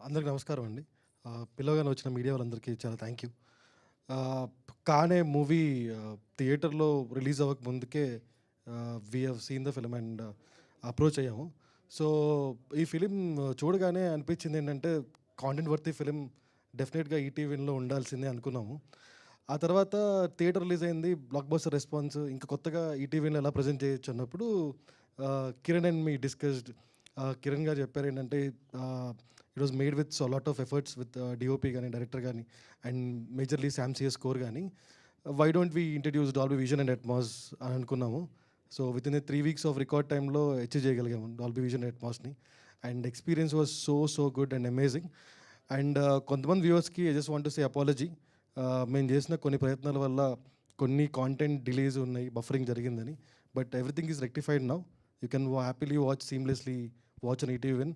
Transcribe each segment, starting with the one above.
అందరికి నమస్కారం అండి. పిలవగానే వచ్చిన మీడియా వాళ్ళందరికీ చాలా థ్యాంక్ యూ. ఆహ్, 'కానే' మూవీ థియేటర్‌లో రిలీజ్ అవ్వక ముందుకే we have seen the film and approach అయ్యాము. సో, ఈ ఫిల్మ్ చూడగానే అనిపించిందేంటంటే, కాంటెంట్ వర్తీ ఫిల్మ్ డెఫినిట్‌గా ఈటీవీలో ఉండాల్సిందే అనుకున్నాము. ఆ తర్వాత థియేటర్ రిలీజ్ అయింది. బ్లాక్ బస్టర్ రెస్పాన్స్ ఇంకా కొత్తగా ఈటీవీలో ఎలా ప్రెజెంట్ చేయొచ్చు అన్నప్పుడు Kiran and me discussed. Kiran garu చెప్పారేంటంటే it was made with lot of efforts with DOP గానీ, డైరెక్టర్ గానీ and majorly Sam CS score గానీ, why don't we introduce Dolby Vision and Atmos అని అనుకున్నాము. So, within 3 weeks of record టైమ్‌లో అచీవ్ చేయగలిగాము డాల్బీ విజన్ అండ్ అట్మాస్‌ని. And experience was so good and amazing. And కొంతమంది వ్యూవర్స్‌కి I just want to say apology. మేము చేసిన కొన్ని ప్రయత్నాల వల్ల కొన్ని కాంటెంట్ డిలేస్ ఉన్నాయి, బఫరింగ్ జరిగిందని. But everything is rectified now. You can happily watch seamlessly watch on ETV Win.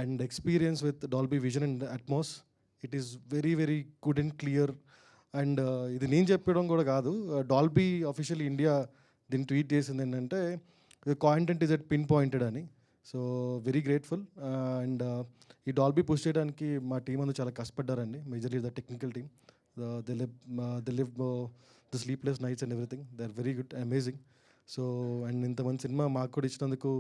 And experience with Dolby Vision and Atmos, it is very good and clear. And ఇది నేను చెప్పడం కూడా కాదు, డాల్బీ అఫీషియల్ ఇండియా దీన్ని tweet చేసింది ఏంటంటే, content is at pin pointed అని. So very grateful. And ఈ డాల్బీ పుష్ చేయడానికి మా టీం అందరూ చాలా కష్టపడ్డారండి, majorly the technical team. They live the sleepless nights and everything. They are very good, amazing. So and ఇంతమంది సినిమా మాకు కూడా ఇచ్చినందుకు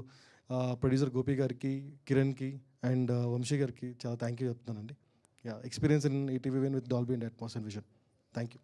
ప్రొడ్యూసర్ గోపి గారికి, కిరణ్కి అండ్ వంశీ గారికి చాలా థ్యాంక్ యూ చెప్తున్నానండి. Experience in ETV win with Dolby and Atmos and vision. Thank you.